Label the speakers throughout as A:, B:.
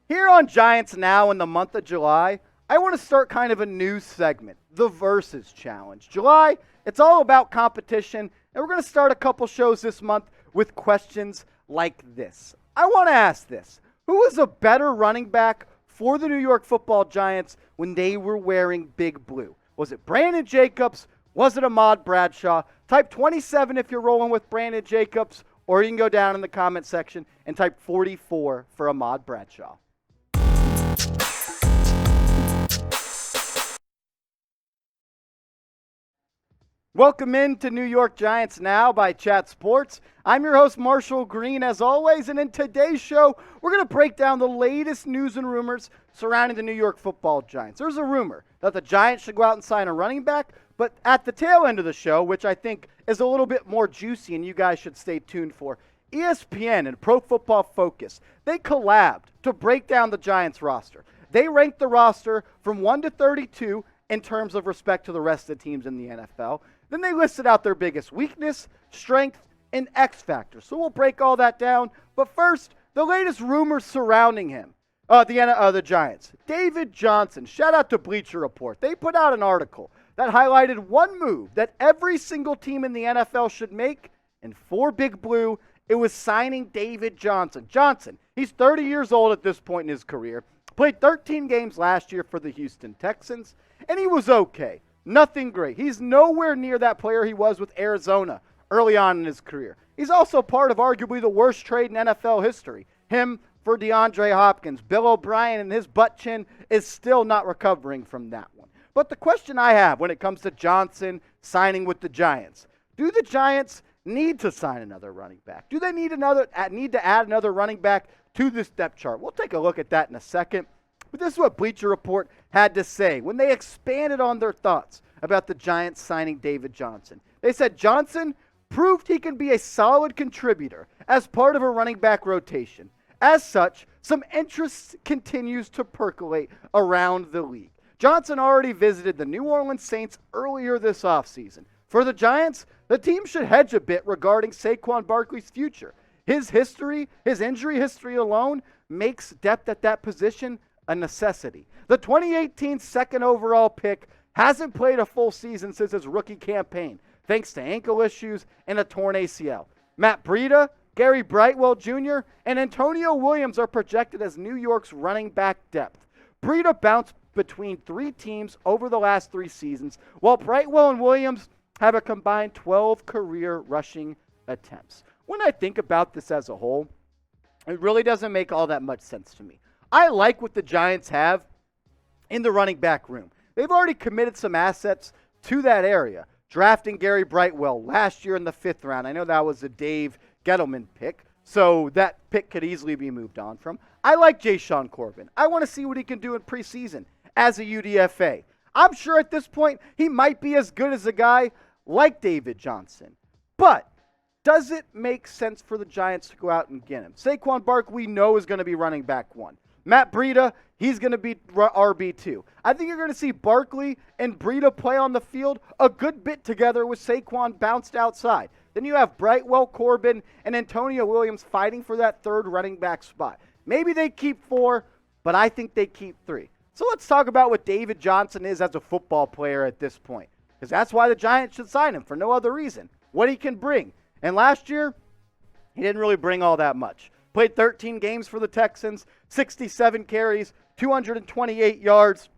A: Here on Giants Now in the month of July, I want to start kind of a new segment, the Versus Challenge. July, it's all about competition, and we're going to start a couple shows this month with questions like this. I want to ask this. Who was a better running back for the New York Football Giants when they were wearing big blue? Was it Brandon Jacobs? Was it Ahmad Bradshaw? Type 27 if you're rolling with Brandon Jacobs, or you can go down in the comment section and type 44 for Ahmad Bradshaw. Welcome into New York Giants Now by Chat Sports. I'm your host, Marshall Green, as always, and in today's show, we're going to break down the latest news and rumors surrounding the New York Football Giants. There's a rumor that the Giants should go out and sign a running back, but at the tail end of the show, which I think is a little bit more juicy and you guys should stay tuned for, ESPN and Pro Football Focus, they collabed to break down the Giants roster. They ranked the roster from 1 to 32 in terms of respect to the rest of the teams in the NFL. Then they listed out their biggest weakness, strength, and X factor. So we'll break all that down. But first, the latest rumors surrounding him, the Giants. David Johnson, shout out to Bleacher Report. They put out an article that highlighted one move that every single team in the NFL should make, and for Big Blue, it was signing David Johnson. Johnson, he's 30 years old at this point in his career, played 13 games last year for the Houston Texans, and he was okay. Nothing great. He's nowhere near that player he was with Arizona early on in his career. He's also part of arguably the worst trade in NFL history. Him for DeAndre Hopkins. Bill O'Brien and his butt chin is still not recovering from that one. But the question I have when it comes to Johnson signing with the Giants, do the Giants need to sign another running back? Do they need to add another running back to this depth chart? We'll take a look at that in a second. But this is what Bleacher Report had to say when they expanded on their thoughts about the Giants signing David Johnson. They said Johnson proved he can be a solid contributor as part of a running back rotation. As such, some interest continues to percolate around the league. Johnson already visited the New Orleans Saints earlier this offseason. For the Giants, the team should hedge a bit regarding Saquon Barkley's future. His injury history alone makes depth at that position a necessity. The 2018 second overall pick hasn't played a full season since his rookie campaign, thanks to ankle issues and a torn ACL. Matt Breida, Gary Brightwell Jr., and Antonio Williams are projected as New York's running back depth. Breida bounced between three teams over the last 3 seasons, while Brightwell and Williams have a combined 12 career rushing attempts. When I think about this as a whole, it really doesn't make all that much sense to me. I like what the Giants have in the running back room. They've already committed some assets to that area, drafting Gary Brightwell last year in the 5th round. I know that was a Dave Gettleman pick, so that pick could easily be moved on from. I like Jashaun Corbin. I want to see what he can do in preseason as a UDFA. I'm sure at this point he might be as good as a guy like David Johnson. But does it make sense for the Giants to go out and get him? Saquon Barkley we know is going to be running back 1. Matt Breida, he's going to be RB2. I think you're going to see Barkley and Breida play on the field a good bit together with Saquon bounced outside. Then you have Brightwell, Corbin, and Antonio Williams fighting for that 3rd running back spot. Maybe they keep 4, but I think they keep 3. So let's talk about what David Johnson is as a football player at this point, because that's why the Giants should sign him, for no other reason. What he can bring. And last year, he didn't really bring all that much. Played 13 games for the Texans, 67 carries, 228 yards,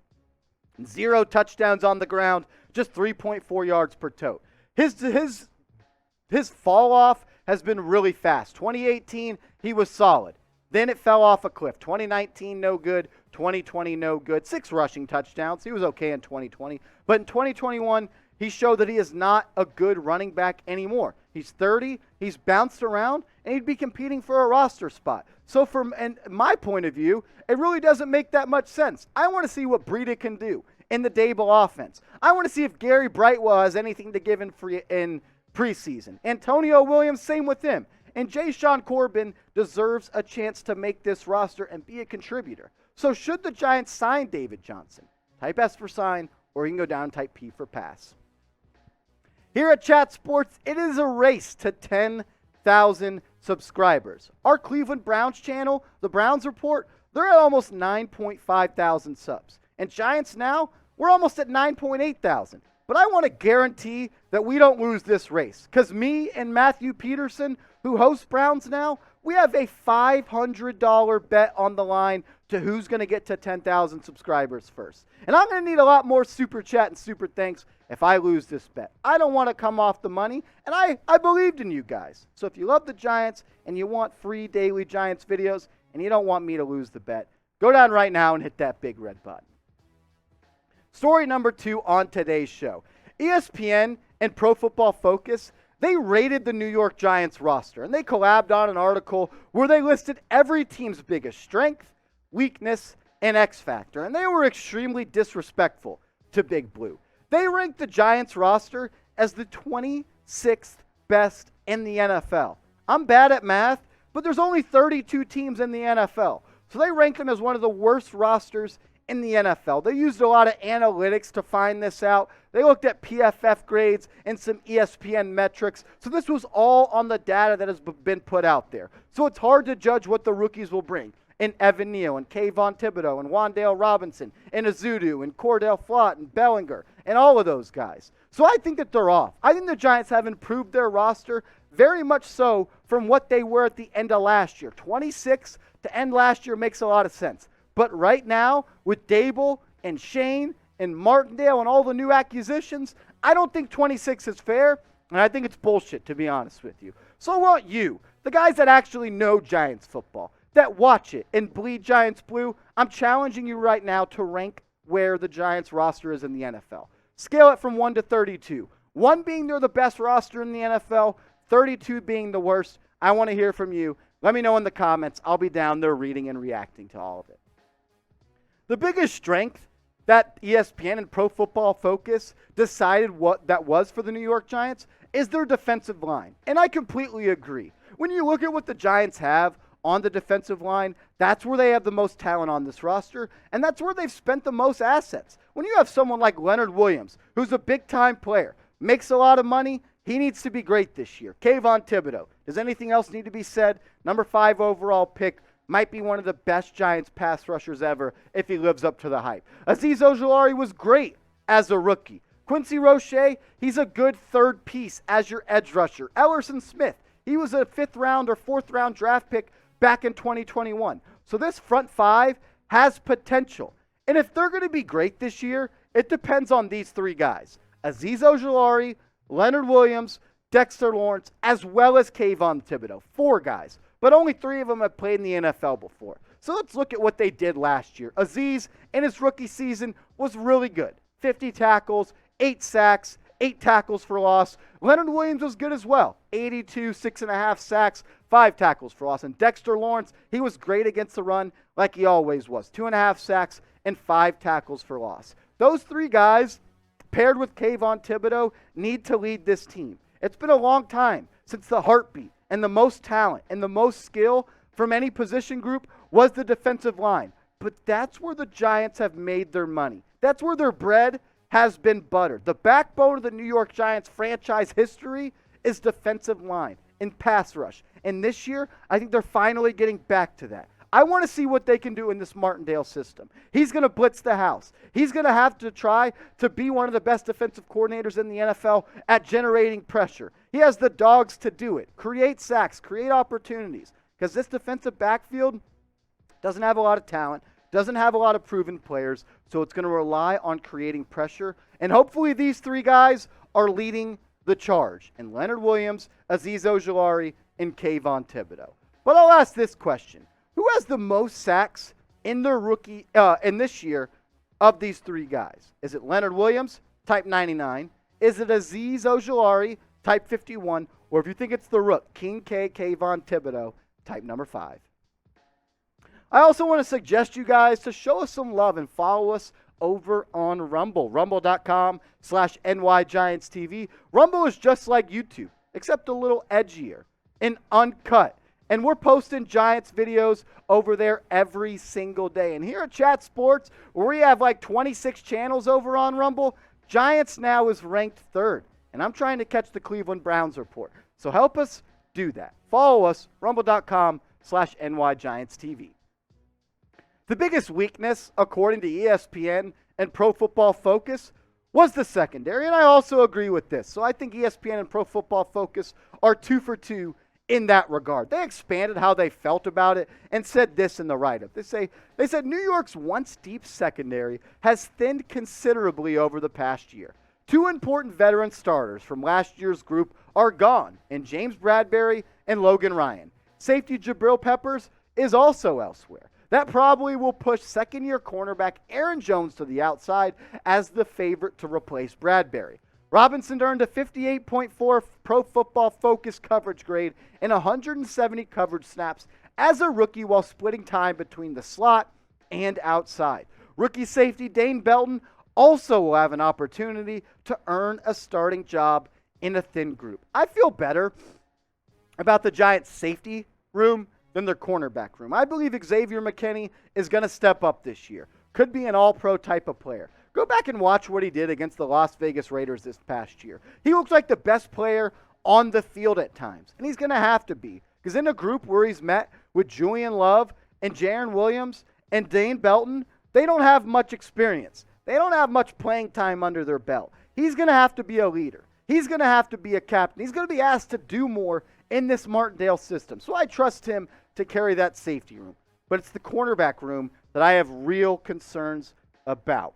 A: 0 touchdowns on the ground, just 3.4 yards per tote. His fall off has been really fast. 2018, he was solid. Then it fell off a cliff. 2019, no good. 2020, no good. 6 rushing touchdowns. He was okay in 2020. But in 2021, he showed that he is not a good running back anymore. He's 30, he's bounced around, and he'd be competing for a roster spot. So from my point of view, it really doesn't make that much sense. I want to see what Breida can do in the Dable offense. I want to see if Gary Brightwell has anything to give in preseason. Antonio Williams, same with him. And Jashaun Corbin deserves a chance to make this roster and be a contributor. So should the Giants sign David Johnson? Type S for sign, or you can go down and type P for pass. Here at Chat Sports, it is a race to 10,000 subscribers. Our Cleveland Browns channel, the Browns Report, they're at almost 9.5 thousand subs. And Giants Now, we're almost at 9.8 thousand. But I want to guarantee that we don't lose this race. Because me and Matthew Peterson, who hosts Browns Now, we have a $500 bet on the line to who's going to get to 10,000 subscribers first. And I'm going to need a lot more super chat and super thanks if I lose this bet. I don't want to come off the money, and I believed in you guys. So if you love the Giants and you want free daily Giants videos and you don't want me to lose the bet, go down right now and hit that big red button. Story number 2 on today's show. ESPN and Pro Football Focus, they rated the New York Giants roster, and they collabed on an article where they listed every team's biggest strength, weakness, and X factor, and they were extremely disrespectful to Big Blue. They ranked the Giants roster as the 26th best in the NFL. I'm bad at math, but there's only 32 teams in the NFL, so they ranked them as one of the worst rosters in the NFL. They used a lot of analytics to find this out. They looked at PFF grades and some ESPN metrics. So this was all on the data that has been put out there. So it's hard to judge what the rookies will bring. And Evan Neal, and Kayvon Thibodeau, and Wan'Dale Robinson, and Azudu, and Cordell Flott, and Bellinger, and all of those guys. So I think that they're off. I think the Giants have improved their roster very much so from what they were at the end of last year. 26 to end last year makes a lot of sense. But right now, with Dable and Shane and Martindale and all the new acquisitions, I don't think 26 is fair, and I think it's bullshit, to be honest with you. So I want you, the guys that actually know Giants football, that watch it and bleed Giants blue, I'm challenging you right now to rank where the Giants roster is in the NFL. Scale it from 1 to 32. 1 being they're the best roster in the NFL, 32 being the worst. I want to hear from you. Let me know in the comments. I'll be down there reading and reacting to all of it. The biggest strength that ESPN and Pro Football Focus decided what that was for the New York Giants is their defensive line. And I completely agree. When you look at what the Giants have on the defensive line, that's where they have the most talent on this roster, and that's where they've spent the most assets. When you have someone like Leonard Williams, who's a big-time player, makes a lot of money, he needs to be great this year. Kayvon Thibodeau, does anything else need to be said? Number 5 overall pick, might be one of the best Giants pass rushers ever if he lives up to the hype. Azeez Ojulari was great as a rookie. Quincy Roche, he's a good third piece as your edge rusher. Ellerson Smith, he was a 5th round or 4th round draft pick back in 2021. So this front 5 has potential. And if they're going to be great this year, it depends on these 3 guys. Azeez Ojulari, Leonard Williams, Dexter Lawrence, as well as Kayvon Thibodeau. 4 guys. But only 3 of them have played in the NFL before. So let's look at what they did last year. Azeez, in his rookie season, was really good. 50 tackles, 8 sacks, 8 tackles for loss. Leonard Williams was good as well. 82, 6.5 sacks, 5 tackles for loss. And Dexter Lawrence, he was great against the run like he always was. 2.5 sacks and 5 tackles for loss. Those 3 guys, paired with Kayvon Thibodeau, need to lead this team. It's been a long time since the heartbeat and the most talent and the most skill from any position group was the defensive line. But that's where the Giants have made their money. That's where their bread has been buttered. The backbone of the New York Giants franchise history is defensive line and pass rush. And this year, I think they're finally getting back to that. I want to see what they can do in this Martindale system. He's going to blitz the house. He's going to have to try to be one of the best defensive coordinators in the NFL at generating pressure. He has the dogs to do it. Create sacks, create opportunities. Because this defensive backfield doesn't have a lot of talent, doesn't have a lot of proven players, so it's going to rely on creating pressure. And hopefully these 3 guys are leading the charge. And Leonard Williams, Azeez Ojulari, and Kayvon Thibodeau. But I'll ask this question. Who has the most sacks in their rookie in this year of these 3 guys? Is it Leonard Williams, type 99? Is it Azeez Ojulari, type 51? Or if you think it's the rook, King K, Kayvon Thibodeau, type number 5. I also want to suggest you guys to show us some love and follow us over on Rumble. Rumble.com/NYGiantsTV. Rumble is just like YouTube, except a little edgier and uncut. And we're posting Giants videos over there every single day. And here at Chat Sports, where we have like 26 channels over on Rumble, Giants Now is ranked 3rd. And I'm trying to catch the Cleveland Browns report. So help us do that. Follow us, rumble.com/NYGiantsTV. The biggest weakness, according to ESPN and Pro Football Focus, was the secondary, and I also agree with this. So I think ESPN and Pro Football Focus are 2 for 2 in that regard. They expanded how they felt about it and said this in the write-up. They said New York's once deep secondary has thinned considerably over the past year. 2 important veteran starters from last year's group are gone in James Bradbury and Logan Ryan. Safety Jabril Peppers is also elsewhere. That probably will push second-year cornerback Aaron Jones to the outside as the favorite to replace Bradbury. Robinson earned a 58.4 Pro Football Focus coverage grade and 170 coverage snaps as a rookie while splitting time between the slot and outside. Rookie safety Dane Belton also will have an opportunity to earn a starting job in a thin group. I feel better about the Giants' safety room than their cornerback room. I believe Xavier McKinney is going to step up this year. Could be an all-pro type of player. Go back and watch what he did against the Las Vegas Raiders this past year. He looked like the best player on the field at times, and he's going to have to be, because in a group where he's met with Julian Love and Jaron Williams and Dane Belton, they don't have much experience. They don't have much playing time under their belt. He's going to have to be a leader. He's going to have to be a captain. He's going to be asked to do more in this Martindale system. So I trust him to carry that safety room. But it's the cornerback room that I have real concerns about.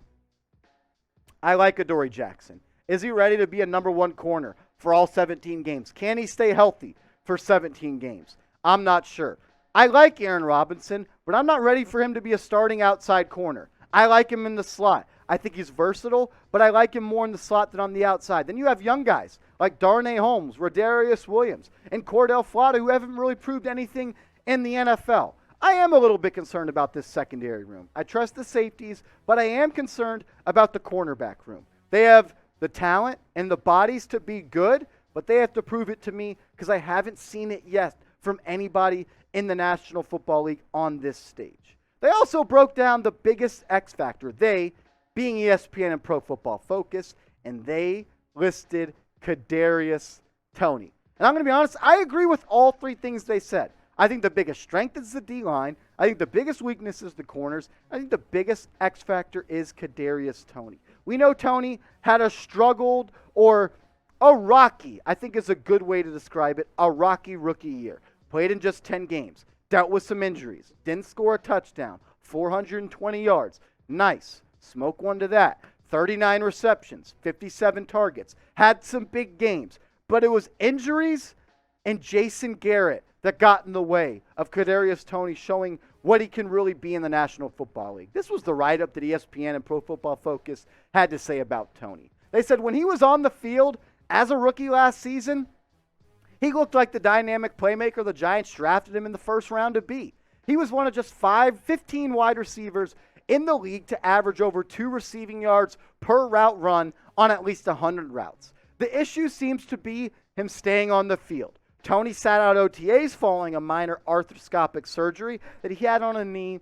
A: I like Adoree Jackson. Is he ready to be a number 1 corner for all 17 games? Can he stay healthy for 17 games? I'm not sure. I like Aaron Robinson, but I'm not ready for him to be a starting outside corner. I like him in the slot. I think he's versatile, but I like him more in the slot than on the outside. Then you have young guys like Darnay Holmes, Rodarius Williams, and Cordell Flata who haven't really proved anything in the NFL. I am a little bit concerned about this secondary room. I trust the safeties, but I am concerned about the cornerback room. They have the talent and the bodies to be good, but they have to prove it to me because I haven't seen it yet from anybody in the National Football League on this stage. They also broke down the biggest X factor, they being ESPN and Pro Football Focus, and they listed Kadarius Toney. And I'm going to be honest, I agree with all 3 things they said. I think the biggest strength is the D-line. I think the biggest weakness is the corners. I think the biggest X factor is Kadarius Toney. We know Toney had a struggled or a rocky, I think is a good way to describe it, a rocky rookie year. Played in just 10 games. Dealt with some injuries. Didn't score a touchdown. 420 yards. Nice. Smoke one to that. 39 receptions. 57 targets. Had some big games. But it was injuries and Jason Garrett that got in the way of Kadarius Toney showing what he can really be in the National Football League. This was the write-up that ESPN and Pro Football Focus had to say about Toney. They said when he was on the field as a rookie last season, he looked like the dynamic playmaker the Giants drafted him in the first round to be. He was one of just 15 wide receivers in the league to average over 2 receiving yards per route run on at least 100 routes. The issue seems to be him staying on the field. Toney sat out OTAs following a minor arthroscopic surgery that he had on a knee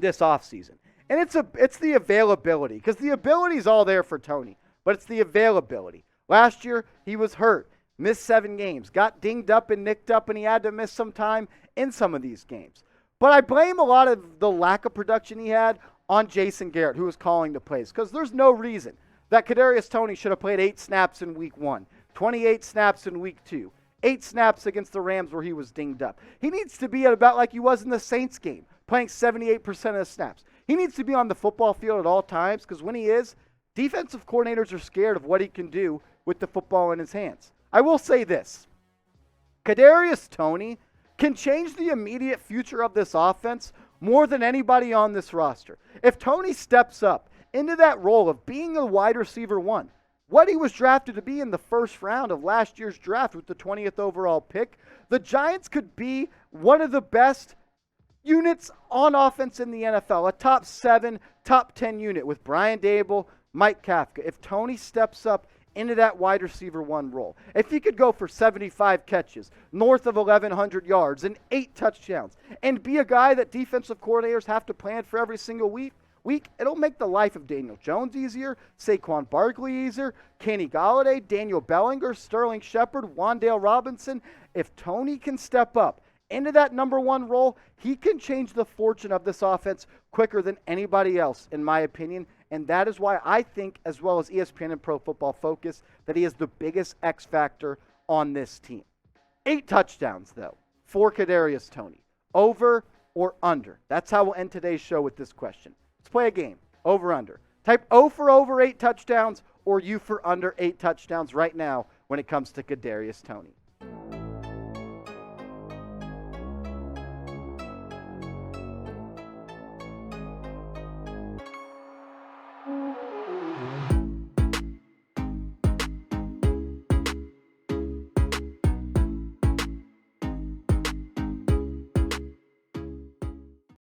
A: this offseason. And it's the availability, because the ability is all there for Toney, but it's the availability. Last year, he was hurt, missed 7 games, got dinged up and nicked up, and he had to miss some time in some of these games. But I blame a lot of the lack of production he had on Jason Garrett, who was calling the plays, because there's no reason that Kadarius Toney should have played 8 snaps in week 1, 28 snaps in week 2. 8 snaps against the Rams where he was dinged up. He needs to be at about like he was in the Saints game, playing 78% of the snaps. He needs to be on the football field at all times because when he is, defensive coordinators are scared of what he can do with the football in his hands. I will say this. Kadarius Toney can change the immediate future of this offense more than anybody on this roster. If Toney steps up into that role of being a wide receiver 1, what he was drafted to be in the first round of last year's draft with the 20th overall pick, the Giants could be one of the best units on offense in the NFL, a top 7, top 10 unit with Brian Dable, Mike Kafka. If Toney steps up into that wide receiver 1 role, if he could go for 75 catches, north of 1,100 yards, and 8 touchdowns, and be a guy that defensive coordinators have to plan for every single week, week, it'll make the life of Daniel Jones easier, Saquon Barkley easier, Kenny Golladay, Daniel Bellinger, Sterling Shepard, Wan'Dale Robinson. If Toney can step up into that number one role, he can change the fortune of this offense quicker than anybody else, in my opinion. And that is why I think, as well as ESPN and Pro Football Focus, that he is the biggest X factor on this team. 8 touchdowns, though, for Kadarius Toney. Over or under? That's how we'll end today's show with this question. Let's play a game. Over, under. Type O for over 8 touchdowns or U for under 8 touchdowns right now when it comes to Kadarius Toney.